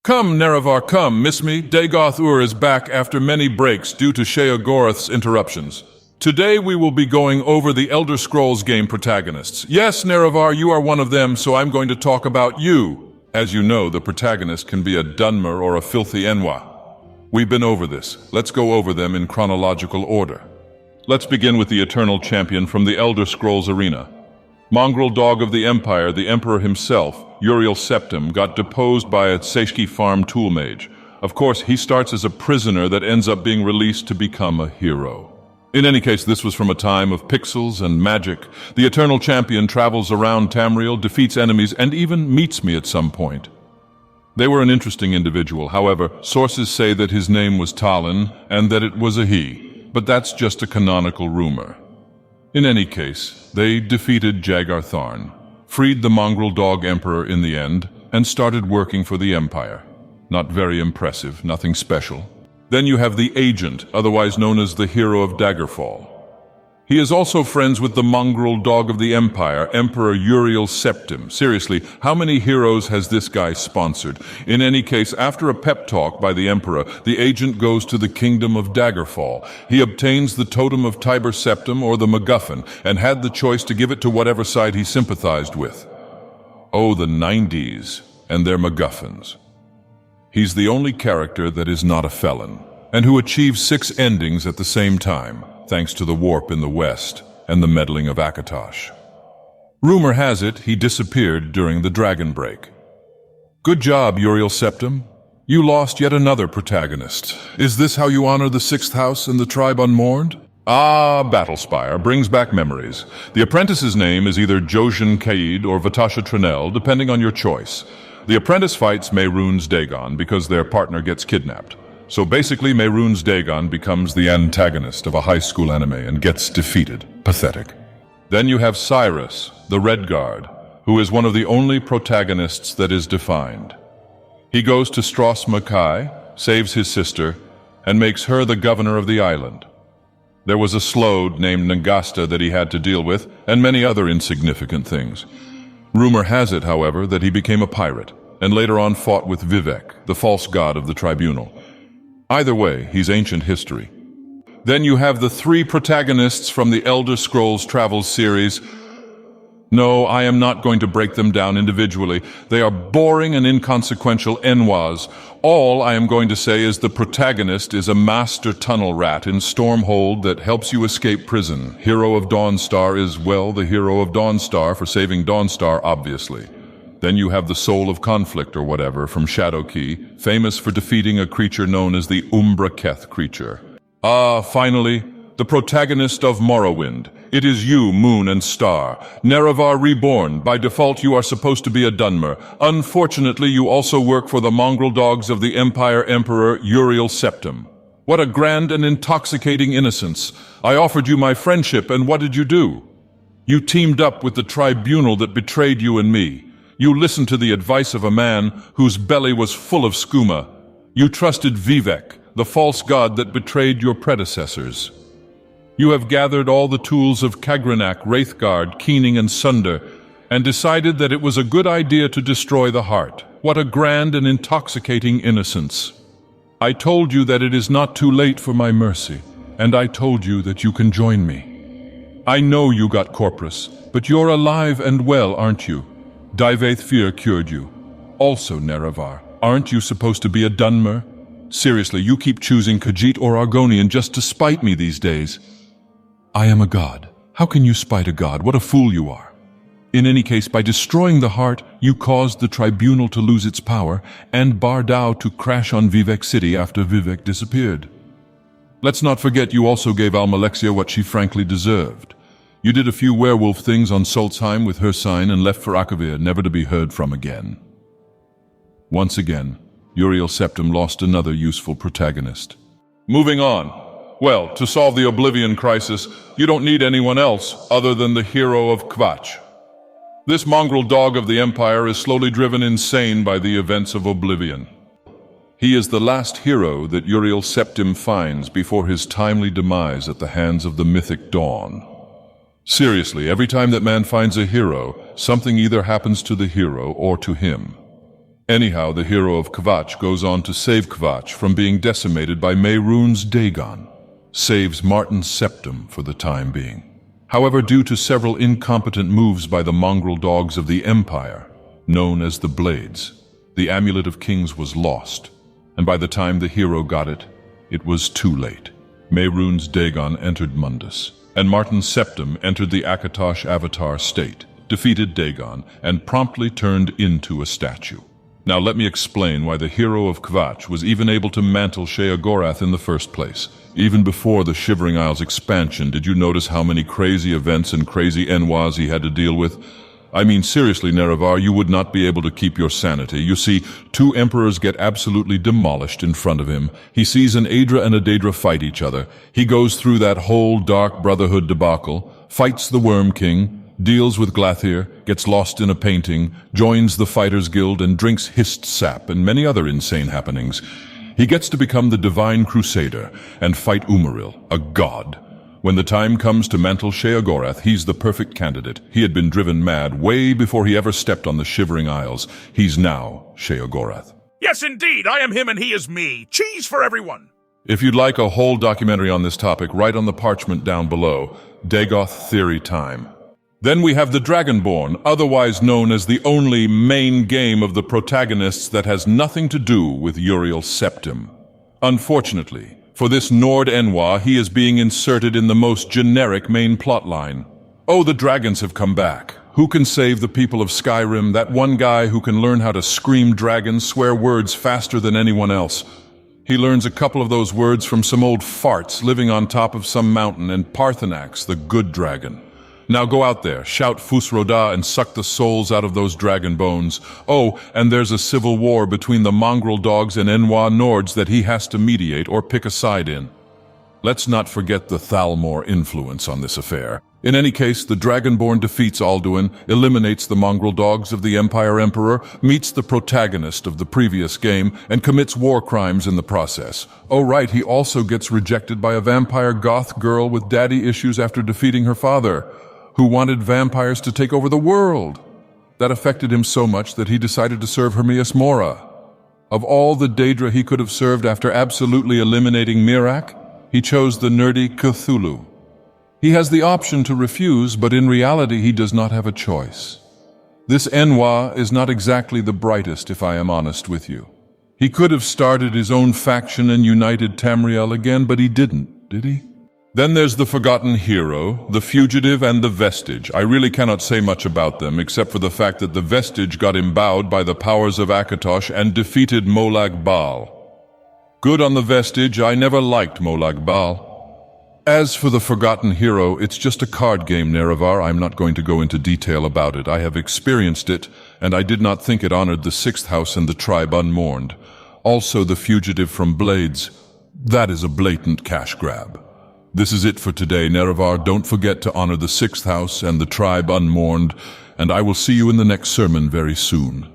Come, Nerevar, come. Miss me? Dagoth Ur is back after many breaks due to Sheogorath's interruptions. Today we will be going over the Elder Scrolls game Protagonists. Yes, Nerevar, you are one of them, so I'm going to talk about you. As you know, the protagonist can be a Dunmer or a filthy Enwa. We've been over this. Let's go over them in chronological order. Let's begin with the Eternal Champion from the Elder Scrolls arena. Mongrel dog of the Empire, the Emperor himself, Uriel Septim, got deposed by a Seshki farm tool mage. Of course, he starts as a prisoner that ends up being released to become a hero. In any case, this was from a time of pixels and magic. The Eternal Champion travels around Tamriel, defeats enemies, and even meets me at some point. They were an interesting individual. However, sources say that his name was Talon and that it was a he, but that's just a canonical rumor. In any case, they defeated Jagar Tharn, freed the mongrel dog emperor in the end, and started working for the Empire. Not very impressive, nothing special. Then you have the Agent, otherwise known as the Hero of Daggerfall. He is also friends with the mongrel dog of the Empire, Emperor Uriel Septim. Seriously, how many heroes has this guy sponsored? In any case, after a pep talk by the Emperor, the Agent goes to the kingdom of Daggerfall. He obtains the Totem of Tiber Septim or the MacGuffin, and had the choice to give it to whatever side he sympathized with. Oh, the 90s and their MacGuffins. He's the only character that is not a felon, and who achieves 6 endings at the same time, thanks to the warp in the west and the meddling of Akatosh. Rumor has it he disappeared during the Dragon Break. Good job, Uriel Septim. You lost yet another protagonist. Is this how you honor the 6th house and the Tribe Unmourned? Ah, Battlespire brings back memories. The apprentice's name is either Josian Kaid or Vatasha Trinell, depending on your choice. The apprentice fights Mehrunes Dagon because their partner gets kidnapped. So basically, Mehrunes Dagon becomes the antagonist of a high school anime and gets defeated. Pathetic. Then you have Cyrus, the Redguard, who is one of the only protagonists that is defined. He goes to Stros Makai, saves his sister, and makes her the governor of the island. There was a Slode named Nagasta that he had to deal with, and many other insignificant things. Rumor has it, however, that he became a pirate, and later on fought with Vivek, the false god of the tribunal. Either way, he's ancient history. Then you have the 3 protagonists from the Elder Scrolls Travels series. No, I am not going to break them down individually. They are boring and inconsequential Enwas. All I am going to say is the protagonist is a master tunnel rat in Stormhold that helps you escape prison. Hero of Dawnstar is, well, the hero of Dawnstar for saving Dawnstar, obviously. Then you have the Soul of Conflict or whatever from Shadowkey, famous for defeating a creature known as the Umbra Keth creature. Ah, finally, the protagonist of Morrowind. It is you, Moon and Star. Nerevar Reborn. By default, you are supposed to be a Dunmer. Unfortunately, you also work for the mongrel dogs of the Empire Emperor Uriel Septim. What a grand and intoxicating innocence. I offered you my friendship, and what did you do? You teamed up with the tribunal that betrayed you and me. You listened to the advice of a man whose belly was full of skooma. You trusted Vivek, the false god that betrayed your predecessors. You have gathered all the tools of Kagrenak, Wraithguard, Keening, and Sunder, and decided that it was a good idea to destroy the heart. What a grand and intoxicating innocence. I told you that it is not too late for my mercy, and I told you that you can join me. I know you got Corpus, but you're alive and well, aren't you? Dagoth Ur cured you. Also, Nerevar, aren't you supposed to be a Dunmer? Seriously, you keep choosing Khajiit or Argonian just to spite me these days. I am a god. How can you spite a god? What a fool you are. In any case, by destroying the heart, you caused the tribunal to lose its power and Bardao to crash on Vivek City after Vivek disappeared. Let's not forget you also gave Almalexia what she frankly deserved. You did a few werewolf things on Solstheim with her sign and left for Akavir, never to be heard from again. Once again, Uriel Septim lost another useful protagonist. Moving on. Well, to solve the Oblivion crisis, you don't need anyone else other than the Hero of Kvatch. This mongrel dog of the Empire is slowly driven insane by the events of Oblivion. He is the last hero that Uriel Septim finds before his timely demise at the hands of the mythic Dawn. Seriously, every time that man finds a hero, something either happens to the hero or to him. Anyhow, the hero of Kvatch goes on to save Kvatch from being decimated by Mehrunes Dagon, saves Martin's septum for the time being. However, due to several incompetent moves by the mongrel dogs of the Empire, known as the Blades, the Amulet of Kings was lost, and by the time the hero got it, it was too late. Mehrunes Dagon entered Mundus, and Martin's septum entered the Akatosh Avatar state, defeated Dagon, and promptly turned into a statue. Now let me explain why the hero of Kvatch was even able to mantle Sheogorath in the first place. Even before the Shivering Isles expansion, did you notice how many crazy events and crazy Enwas he had to deal with? I mean, seriously, Nerevar, you would not be able to keep your sanity. You see, two emperors get absolutely demolished in front of him. He sees an Aedra and a Daedra fight each other. He goes through that whole Dark Brotherhood debacle, fights the Worm King, deals with Glathir, gets lost in a painting, joins the Fighters Guild, and drinks hist sap and many other insane happenings. He gets to become the Divine Crusader and fight Umaril, a god. When the time comes to mantle Sheogorath, he's the perfect candidate. He had been driven mad way before he ever stepped on the Shivering Isles. He's now Sheogorath. Yes, indeed, I am him and he is me. Cheese for everyone. If you'd like a whole documentary on this topic, write on the parchment down below. Dagoth Theory time. Then we have the Dragonborn, otherwise known as the only main game of the Protagonists that has nothing to do with Uriel's septum. Unfortunately, for this Nord Enwa, he is being inserted in the most generic main plotline. Oh, the dragons have come back. Who can save the people of Skyrim? That one guy who can learn how to scream dragons, swear words faster than anyone else. He learns a couple of those words from some old farts living on top of some mountain, and Parthenax, the good dragon. Now go out there, shout Fusroda, and suck the souls out of those dragon bones. Oh, and there's a civil war between the mongrel dogs and Enwa Nords that he has to mediate or pick a side in. Let's not forget the Thalmor influence on this affair. In any case, the Dragonborn defeats Alduin, eliminates the mongrel dogs of the Empire Emperor, meets the protagonist of the previous game, and commits war crimes in the process. Oh right, he also gets rejected by a vampire goth girl with daddy issues after defeating her father, who wanted vampires to take over the world. That affected him so much that he decided to serve Hermias Mora. Of all the Daedra he could have served after absolutely eliminating Miraak, he chose the nerdy Cthulhu. He has the option to refuse, but in reality he does not have a choice. This Enwa is not exactly the brightest, if I am honest with you. He could have started his own faction and united Tamriel again, but he didn't, did he? Then there's the Forgotten Hero, the Fugitive, and the Vestige. I really cannot say much about them, except for the fact that the Vestige got embowed by the powers of Akatosh and defeated Molag Bal. Good on the Vestige, I never liked Molag Bal. As for the Forgotten Hero, it's just a card game, Nerevar. I'm not going to go into detail about it. I have experienced it, and I did not think it honored the Sixth House and the Tribe Unmourned. Also, the Fugitive from Blades. That is a blatant cash grab. This is it for today, Nerevar. Don't forget to honor the Sixth House and the Tribe Unmourned, and I will see you in the next sermon very soon.